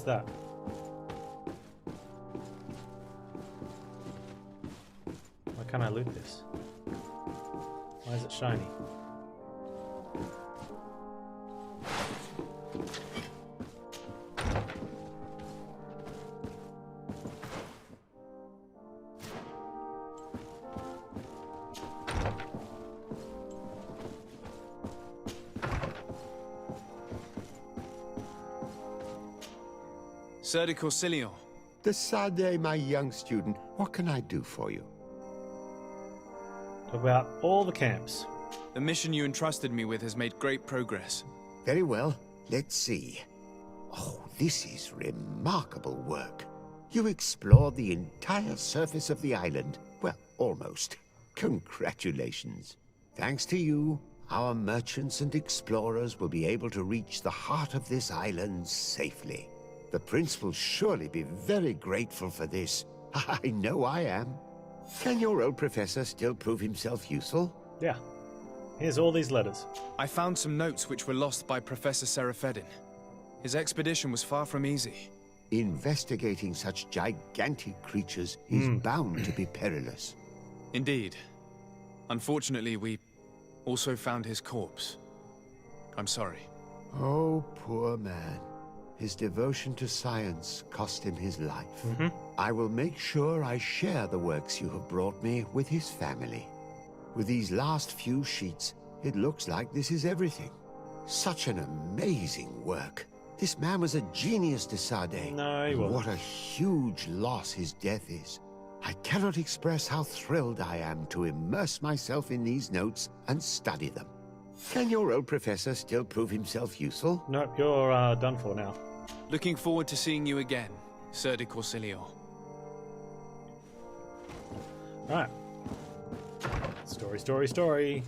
that? Why can't I loot this? Why is it shiny? Sir de Corsilion. Decidez, my young student, what can I do for you? Talk about all the camps. The mission you entrusted me with has made great progress. Very well, let's see. Oh, this is remarkable work. You explored the entire surface of the island. Well, almost. Congratulations. Thanks to you, our merchants and explorers will be able to reach the heart of this island safely. The prince will surely be very grateful for this. I know I am. Can your old professor still prove himself useful? Yeah. Here's all these letters. I found some notes which were lost by Professor Serafedin. His expedition was far from easy. Investigating such gigantic creatures is bound to be perilous. Indeed. Unfortunately, we also found his corpse. I'm sorry. Oh, poor man. His devotion to science cost him his life. I will make sure I share the works you have brought me with his family. With these last few sheets, it looks like this is everything. Such an amazing work. This man was a genius, de Sade. No, he wasn't. What a huge loss his death is. I cannot express how thrilled I am to immerse myself in these notes and study them. Can your old professor still prove himself useful? Nope, you're done for now. Looking forward to seeing you again, Sir de Corsilion. Right. Story, story, story.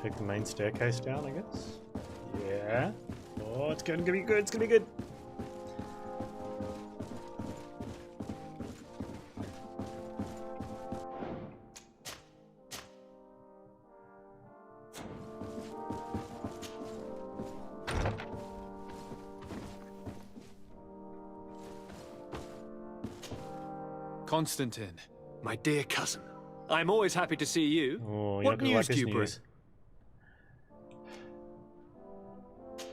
Take the main staircase down, I guess. Yeah. Oh, it's gonna be good, it's gonna be good. Constantine. My dear cousin, I'm always happy to see you. Oh, What news do you bring?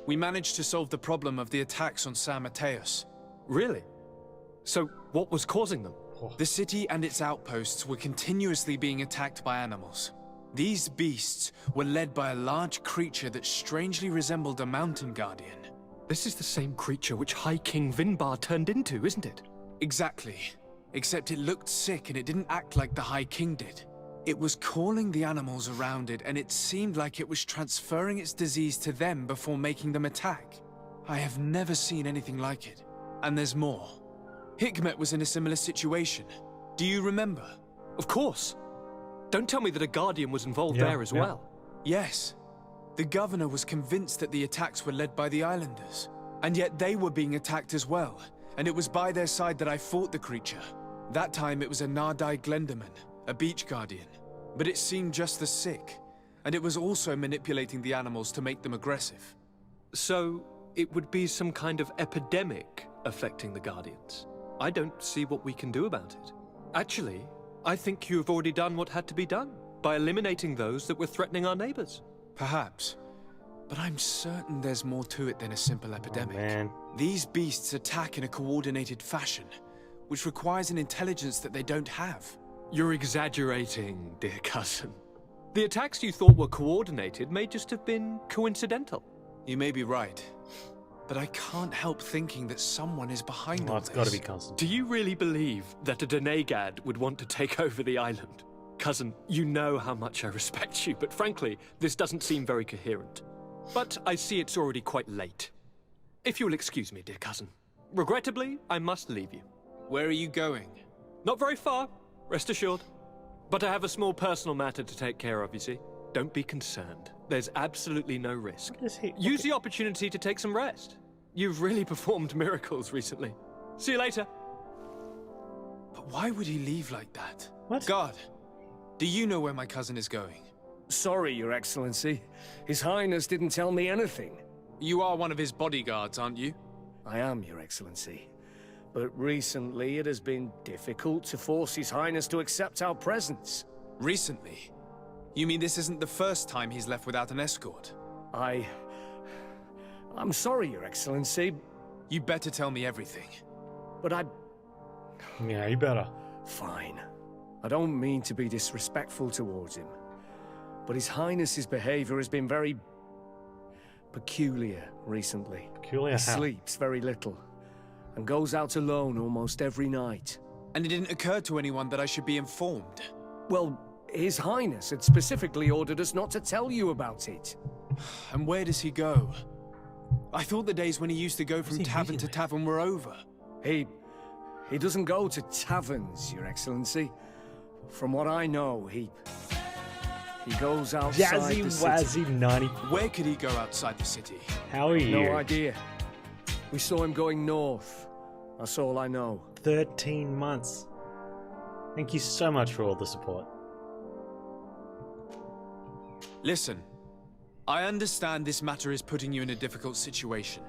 We managed to solve the problem of the attacks on San Mateus. Really? So, what was causing them? The city and its outposts were continuously being attacked by animals. These beasts were led by a large creature that strangely resembled a mountain guardian. This is the same creature which High King Vinbar turned into, isn't it? Exactly. Except it looked sick and it didn't act like the High King did. It was calling the animals around it, and it seemed like it was transferring its disease to them before making them attack. I have never seen anything like it. And there's more. Hikmet was in a similar situation. Do you remember? Of course. Don't tell me that a guardian was involved there as well. Yes. The governor was convinced that the attacks were led by the islanders. And yet they were being attacked as well. And it was by their side that I fought the creature. That time it was a Nardai Glenderman, a beach guardian. But it seemed just as sick. And it was also manipulating the animals to make them aggressive. So, it would be some kind of epidemic affecting the Guardians. I don't see what we can do about it. Actually, I think you have already done what had to be done, by eliminating those that were threatening our neighbors. Perhaps. But I'm certain there's more to it than a simple epidemic. Man. These beasts attack in a coordinated fashion, which requires an intelligence that they don't have. You're exaggerating, dear cousin. The attacks you thought were coordinated may just have been coincidental. You may be right, but I can't help thinking that someone is behind all It's this. got to be constant. Do you really believe that a Denegad would want to take over the island? Cousin, you know how much I respect you, but frankly, this doesn't seem very coherent. But I see it's already quite late. If you'll excuse me, dear cousin. Regrettably, I must leave you. Where are you going? Not very far, rest assured. But I have a small personal matter to take care of, you see. Don't be concerned. There's absolutely no risk. Use the opportunity to take some rest. You've really performed miracles recently. See you later. But why would he leave like that? What? God, do you know where my cousin is going? Sorry, Your Excellency. His Highness didn't tell me anything. You are one of his bodyguards, aren't you? I am, Your Excellency. But recently it has been difficult to force His Highness to accept our presence. Recently? You mean this isn't the first time he's left without an escort? I'm sorry, Your Excellency, You better tell me everything. but Yeah, you better. Fine. I don't mean to be disrespectful towards him, but His Highness's behavior has been very peculiar recently. Peculiar He how? sleeps very little, and goes out alone almost every night. And it didn't occur to anyone that I should be informed. Well, His Highness had specifically ordered us not to tell you about it. And where does he go? I thought the days when he used to go from he tavern to meeting with? tavern were over. He doesn't go to taverns, Your Excellency. From what I know, he goes outside Jazzy the city. Wazzy 90. Where could he go outside the city? How are you? No idea. We saw him going north. That's all I know. 13 months. Thank you so much for all the support. Listen, I understand this matter is putting you in a difficult situation.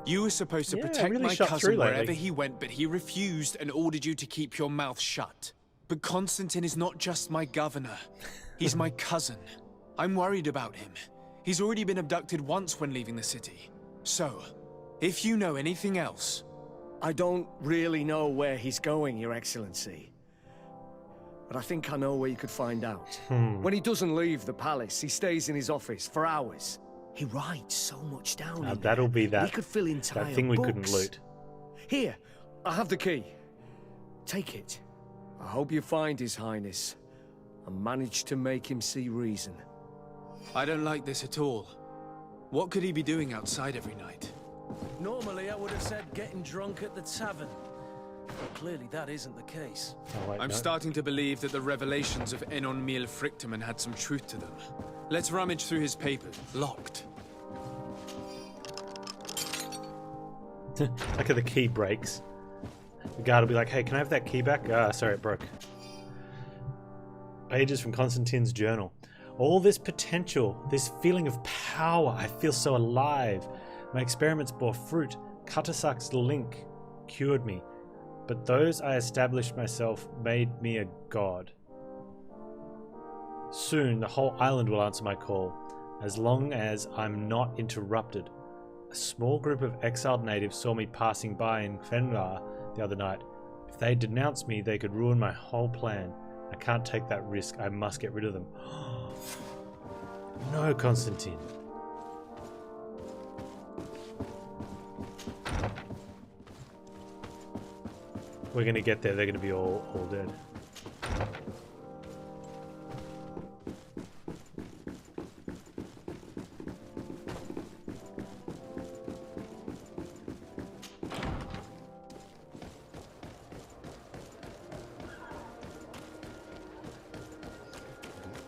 You were supposed to Yeah, protect really my shot cousin through lately. wherever he went, but he refused and ordered you to keep your mouth shut. But Constantine is not just my governor. He's my cousin. I'm worried about him. He's already been abducted once when leaving the city. So, if you know anything else... I don't really know where he's going, Your Excellency. But I think I know where you could find out. When he doesn't leave the palace, he stays in his office for hours. He writes so much down in That'll there. be that, He could fill entire that thing we couldn't books. loot. Here, I have the key. Take it. I hope you find His Highness and manage to make him see reason. I don't like this at all. What could he be doing outside every night? Normally, I would have said getting drunk at the tavern. But clearly that isn't the case. Oh, wait, I'm no. starting to believe that the revelations of Enon Miel Frichtemann had some truth to them. Let's rummage through his papers. Locked. Look at the key breaks. The guard will be like, hey, can I have that key back? Sorry, it broke. Pages from Constantine's journal. All this potential, this feeling of power, I feel so alive. My experiments bore fruit. Cuttersak's link cured me. But those I established myself made me a god. Soon the whole island will answer my call, as long as I'm not interrupted. A small group of exiled natives saw me passing by in Fenrir the other night. If they denounce me, they could ruin my whole plan. I can't take that risk. I must get rid of them. No, Constantine. We're gonna get there. They're gonna be all dead.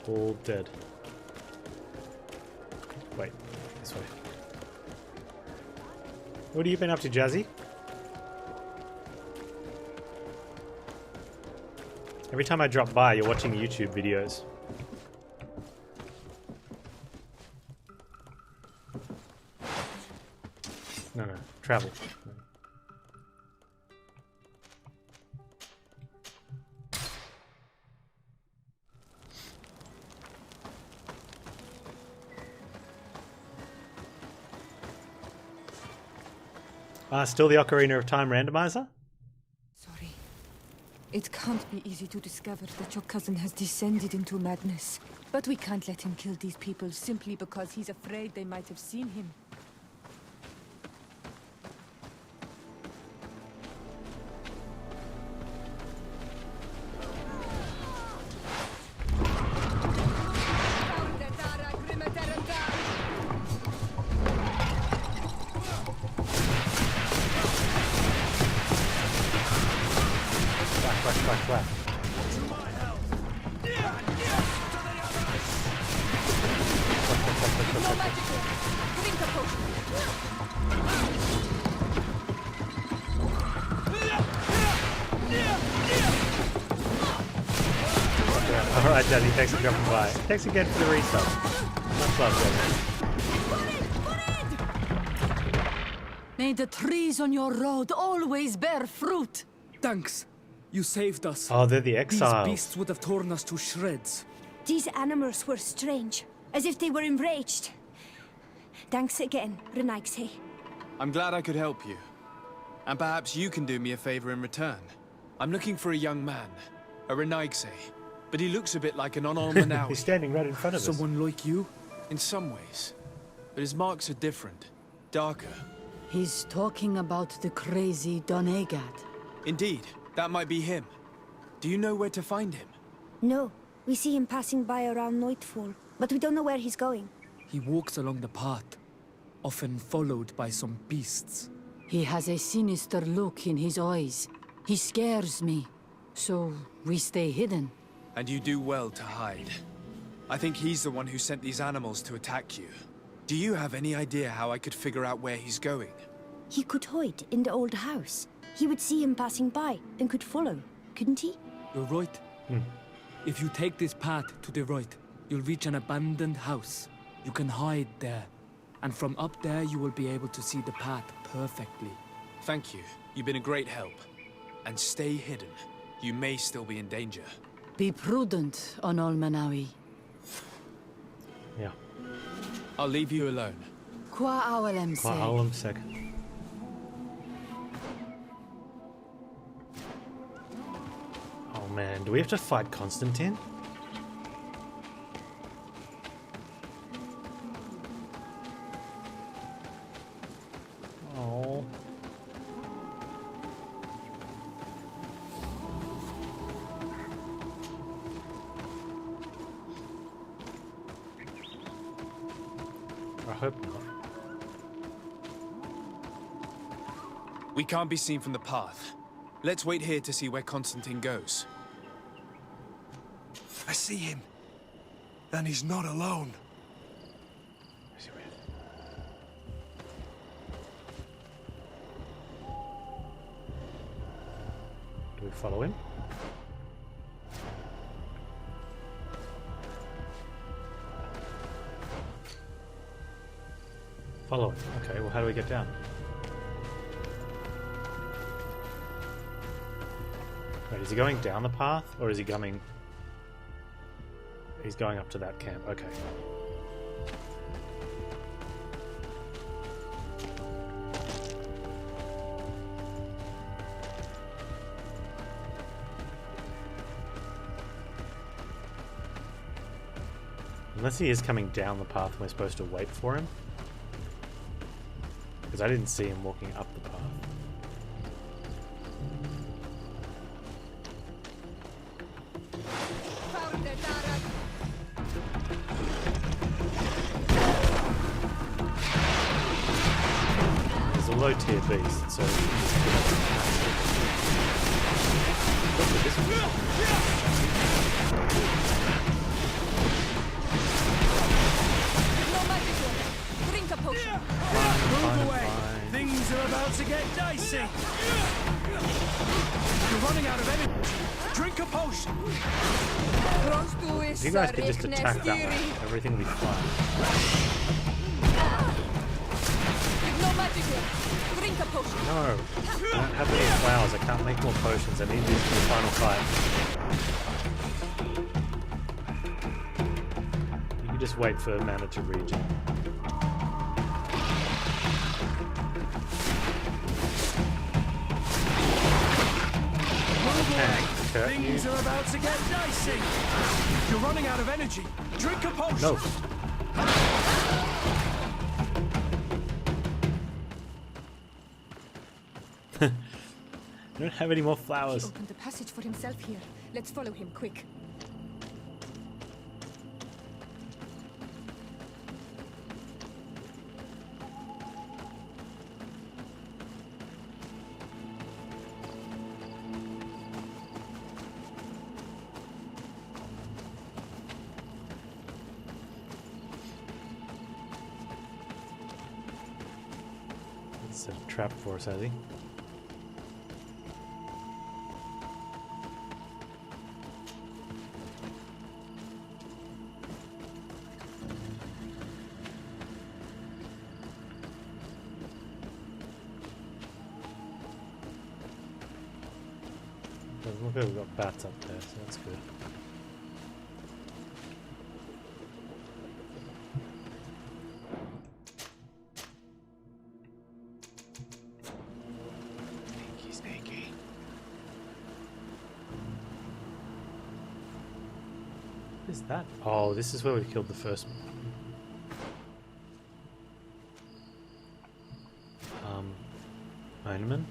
All dead. Wait, this way. What have you been up to, Jazzy? Every time I drop by, you're watching YouTube videos. No, travel. Still the Ocarina of Time randomizer? Sorry. It can't be easy to discover that your cousin has descended into madness. But we can't let him kill these people simply because he's afraid they might have seen him. Whack. No magic here. Drink a potion. Alright, Daddy, thanks for dropping by. Thanks again for the resub. Much love, Daddy. May the trees on your road always bear fruit. Thanks. You saved us. Oh, they're the These exiles. beasts would have torn us to shreds. These animals were strange, as if they were enraged. Thanks again, Renaigse. I'm glad I could help you. And perhaps you can do me a favor in return. I'm looking for a young man, a Renaigse, but he looks a bit like an He's Onolmanawi. standing right in front of us. Someone like you? In some ways. But his marks are different, darker. He's talking about the crazy Donegad. Indeed, that might be him. Do you know where to find him? No, we see him passing by around nightfall, but we don't know where he's going. He walks along the path, often followed by some beasts. He has a sinister look in his eyes. He scares me, so we stay hidden. And you do well to hide. I think he's the one who sent these animals to attack you. Do you have any idea how I could figure out where he's going? He could hide in the old house. He would see him passing by and could follow, couldn't he? You're right. If you take this path to the right, you'll reach an abandoned house. You can hide there. And from up there, you will be able to see the path perfectly. Thank you. You've been a great help. And stay hidden. You may still be in danger. Be prudent, Onolmanawi. Yeah. I'll leave you alone. Qua awalem Qua se. alam sec. Oh man, do we have to fight Constantine? Oh. I hope not. We can't be seen from the path. Let's wait here to see where Constantine goes. I see him. And he's not alone. Where's he with? Do we follow him? Follow him. Okay, well, how do we get down? Wait, is he going down the path, or is he coming... He's going up to that camp, okay. Unless he is coming down the path, we're supposed to wait for him. Because I didn't see him walking up the path. He's a low-tier beast, so... Look at this one. Drink a potion. Move away. Things are about to get dicey. You're running out of energy. Drink a potion. If you guys could just attack that way, everything would be fine. No magic here. Drink a potion. No, I don't have any flowers. I can't make more potions. I need these for the final fight. You can just wait for mana to regen. Things are about to get dicey. You're running out of energy. Drink a potion. No. I don't have any more He flowers. opened the passage for himself here. Let's follow him, quick. It's a trap for us, has he? Doesn't look like we've got bats up there, so that's good. Sneaky. What is that? Oh, this is where we killed the first Heineman.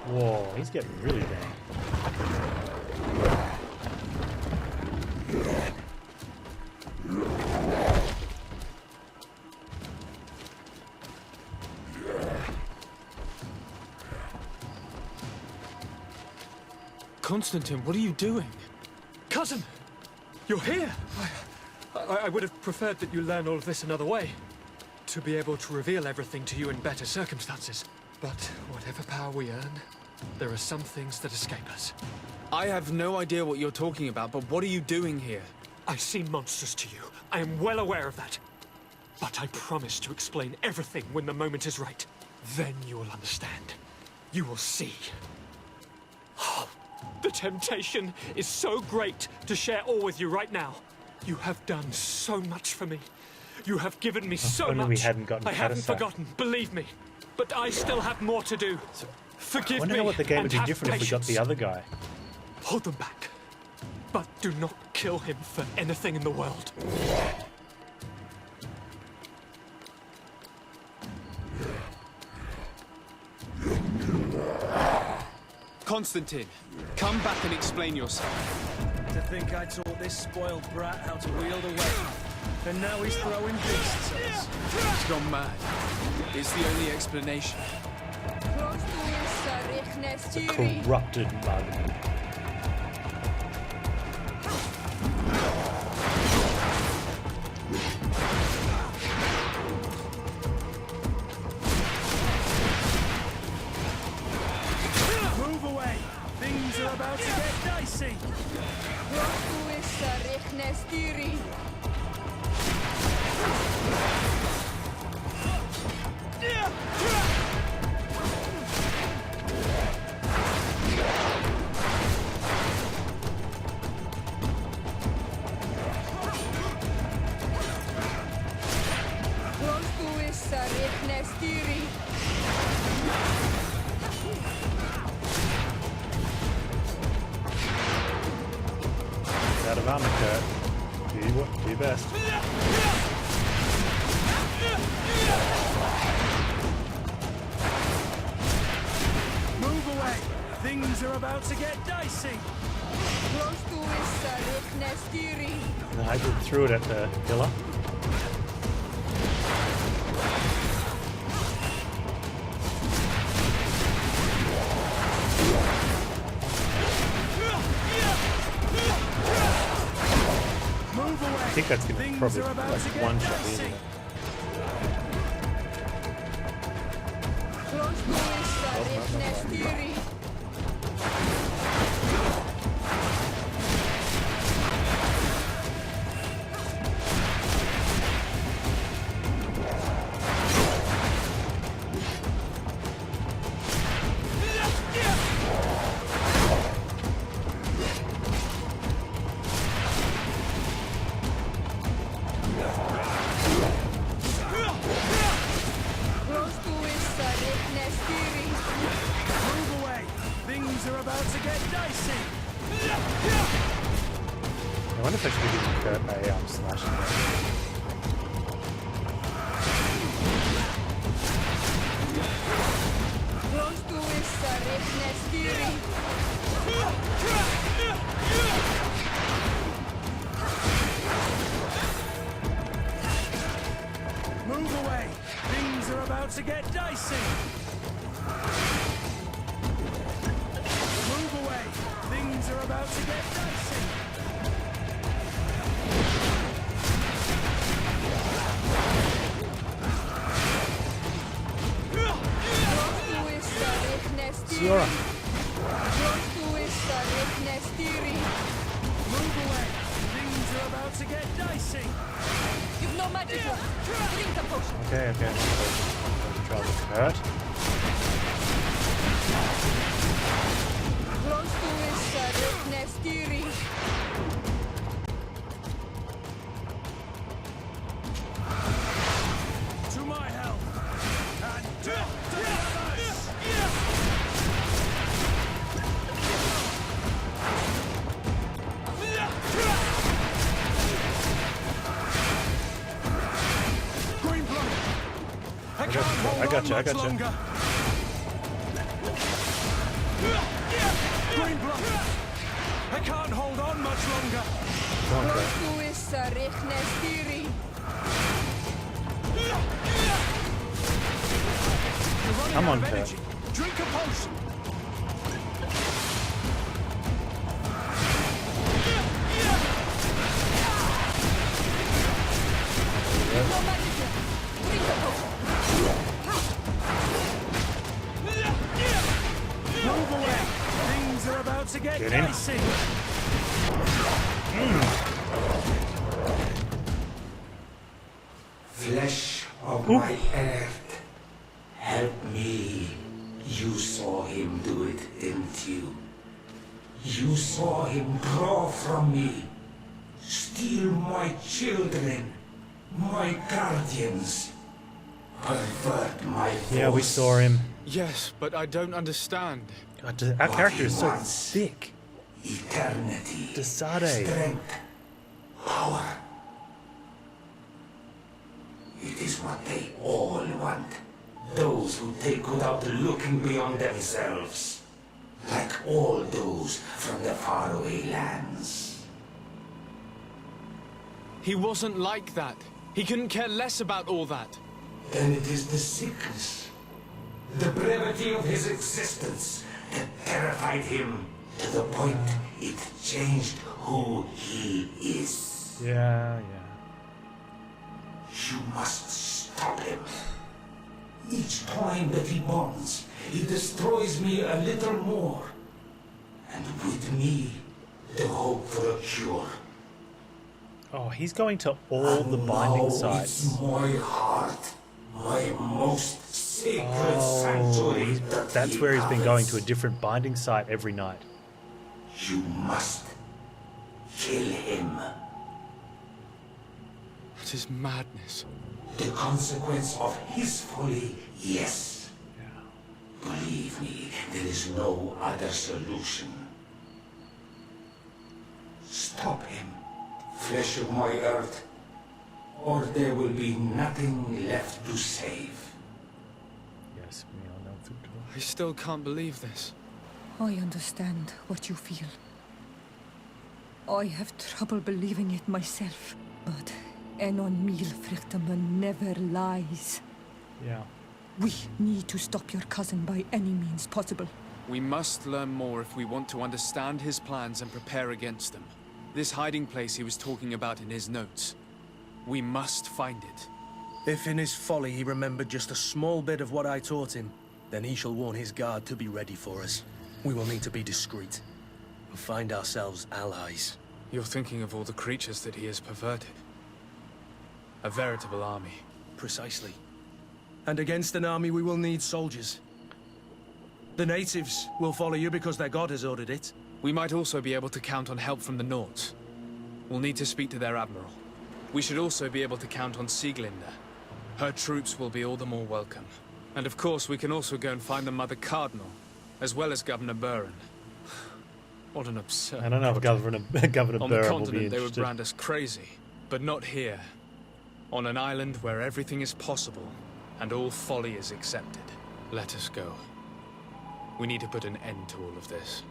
Whoa, he's getting really bad. Constantine, what are you doing? Cousin! You're here! I would have preferred that you learn all of this another way. To be able to reveal everything to you in better circumstances. But whatever power we earn, there are some things that escape us. I have no idea what you're talking about, but what are you doing here? I seem monstrous to you. I am well aware of that. But I promise to explain everything when the moment is right. Then you will understand. You will see. Oh, the temptation is so great to share all with you right now. You have done so much for me. You have given me so only much. we hadn't gotten I haven't Catastrophe. forgotten, believe me. But I still have more to do. Forgive I wonder me what the game and would be have different if we got patience. the other guy. Hold them back. But do not kill him for anything in the world. Constantine, come back and explain yourself. To think I taught this spoiled brat how to wield a weapon. And now he's throwing beasts at us. He's gone mad. It's the only explanation. Corrupted mug. Move away! Things are about to get dicey! Out of armor, Kurt. Do your best. Move away! Things are about to get dicey! No, I just threw it at the pillar. Move away! I think that's gonna Things probably are about to like get one shot, dicey. isn't it? Move away! Things are about to get dicey! I wonder if I should give Kurt a slashing. Move away! Things are about to get dicey! Move away! Things are about to get dicey! Sora. Move away! get dicey. You've no magic left. Drink the potion. Okay, okay. Try this hurt. Close to his nestiri. To my help. And death to the others. Green blood. I can't hold on much longer. Green blood. I can't hold on much longer. Close to his nestiri. Come on, Kurt. Energy. Drink a potion. No magic left. Drink the potion. Move away. Things are about to get Get in. dicey. Flesh of my earth, help me. You saw him do it, didn't you? You saw him draw from me, steal my children, my guardians, pervert my force. Yeah, we saw him. Yes, but I don't understand. God, our character is so wants. thick. Eternity, Desade. strength, power. It is what they all want. Those who take without looking beyond themselves. Like all those from the faraway lands. He wasn't like that. He couldn't care less about all that. Then it is the sickness, the brevity of his existence that terrified him to the point it changed who he is. Yeah. You must stop him. Each time that he bonds, he destroys me a little more. And with me, the hope for a cure. Oh, he's going to all the binding sites. It's my heart, my most sacred Oh, sanctuary. that's where he's been going to a different binding site every night. You must kill him. That is madness. The consequence of his folly, yes. Believe me, there is no other solution. Stop him, flesh of my earth, or there will be nothing left to save. Yes, we all know Victor. I still can't believe this. I understand what you feel. I have trouble believing it myself, but Enon Milfrichtenman never lies. Yeah. We need to stop your cousin by any means possible. We must learn more if we want to understand his plans and prepare against them. This hiding place he was talking about in his notes. We must find it. If in his folly he remembered just a small bit of what I taught him, then he shall warn his guard to be ready for us. We will need to be discreet and find ourselves allies. You're thinking of all the creatures that he has perverted. A veritable army. Precisely. And against an army we will need soldiers. The natives will follow you because their god has ordered it. We might also be able to count on help from the Nords. We'll need to speak to their admiral. We should also be able to count on Sieglinde. Her troops will be all the more welcome. And of course, we can also go and find the Mother Cardinal, as well as Governor Buren. What an absurd... I don't know if Governor On the Buren will be continent, they would interested. brand us crazy. But not here. On an island where everything is possible, and all folly is accepted. Let us go. We need to put an end to all of this.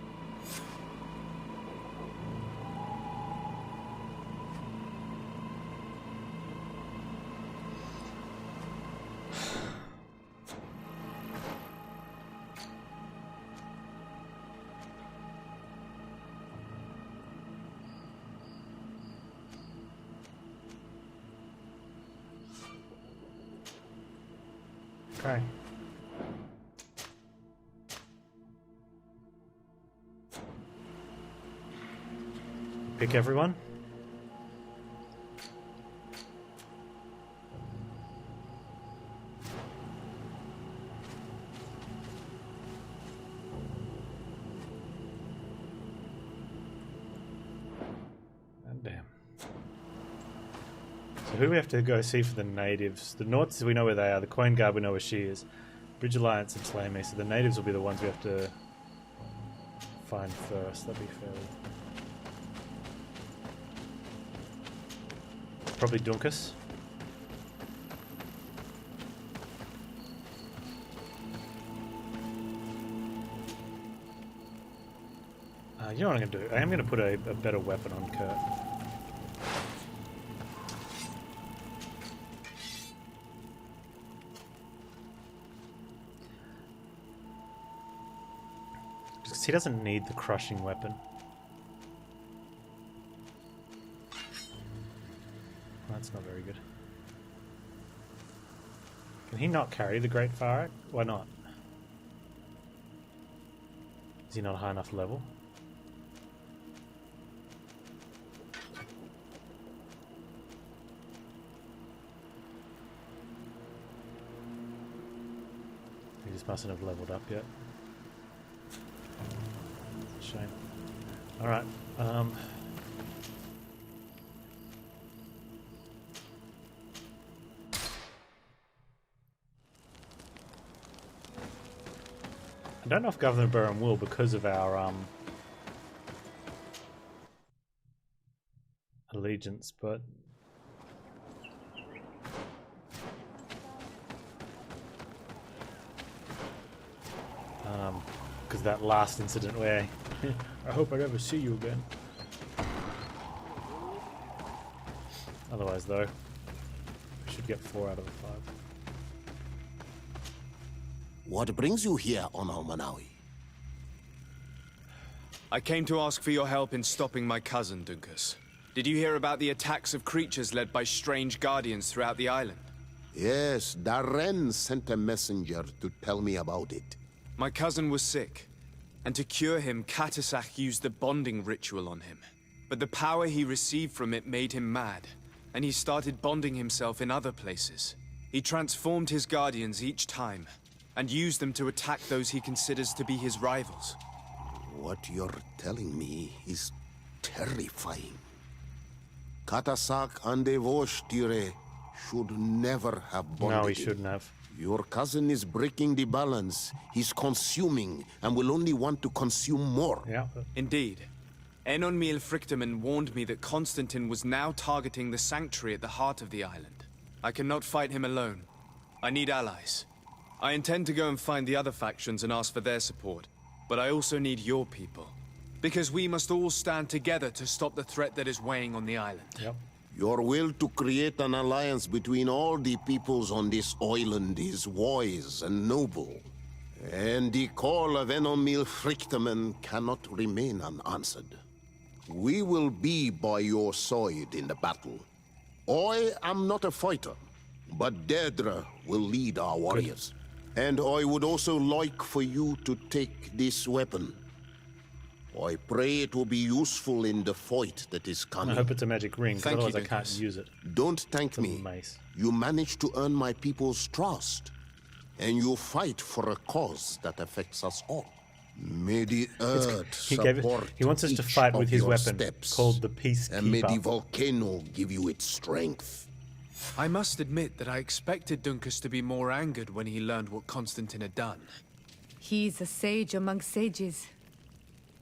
Okay. Pick everyone. So who do we have to go see for the natives? The Norts, we know where they are. The Coin Guard, we know where she is. Bridge Alliance and Slay Me. So the natives will be the ones we have to find first. That'd be fairly... Probably Dunkus. You know what I'm going to do? I am going to put a better weapon on Kurt. Because he doesn't need the crushing weapon. That's not very good. Can he not carry the Great Fire Axe? Why not? Is he not a high enough level? He just mustn't have leveled up yet. Shame. Alright, I don't know if Governor Burham will because of our allegiance, but because that last incident where I hope I never see you again. Otherwise, though, we should get 4 out of the 5. What brings you here on Almanawi? I came to ask for your help in stopping my cousin, Dunkus. Did you hear about the attacks of creatures led by strange guardians throughout the island? Yes, Darren sent a messenger to tell me about it. My cousin was sick, and to cure him, Katasak used the bonding ritual on him. But the power he received from it made him mad, and he started bonding himself in other places. He transformed his guardians each time, and used them to attack those he considers to be his rivals. What you're telling me is terrifying. Katasak and Devoshtire should never have bonded. No, he shouldn't have. Your cousin is breaking the balance. He's consuming, and will only want to consume more. Yeah. Indeed. Enonmil Frichtemann warned me that Constantine was now targeting the sanctuary at the heart of the island. I cannot fight him alone. I need allies. I intend to go and find the other factions and ask for their support. But I also need your people. Because we must all stand together to stop the threat that is weighing on the island. Yep. Your will to create an alliance between all the peoples on this island is wise and noble. And the call of Enonmil Frichtemann cannot remain unanswered. We will be by your side in the battle. I am not a fighter, but Deirdre will lead our warriors. And I would also like for you to take this weapon. I pray it will be useful in the fight that is coming. I hope it's a magic ring, because otherwise I can't use it. Don't thank me. Mace. You managed to earn my people's trust. And you fight for a cause that affects us all. May the earth support he wants us to fight with his weapon, steps, called the Peacekeeper. and may the volcano give you its strength. I must admit that I expected Dunkus to be more angered when he learned what Constantine had done. He's a sage among sages.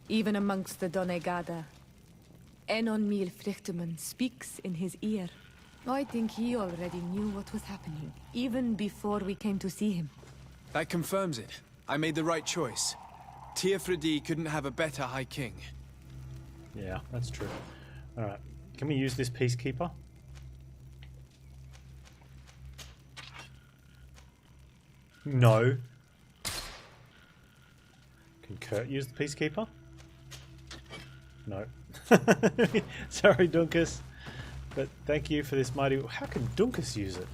Even amongst the Donegada. Enonmil Frichtemann speaks in his ear. I think he already knew what was happening, even before we came to see him. That confirms it. I made the right choice. Teofredi couldn't have a better High King. Yeah, that's true. Alright, can we use this Peacekeeper? No. Can Kurt use the Peacekeeper? No. Sorry, Dunkus. But thank you for this mighty... How can Dunkus use it?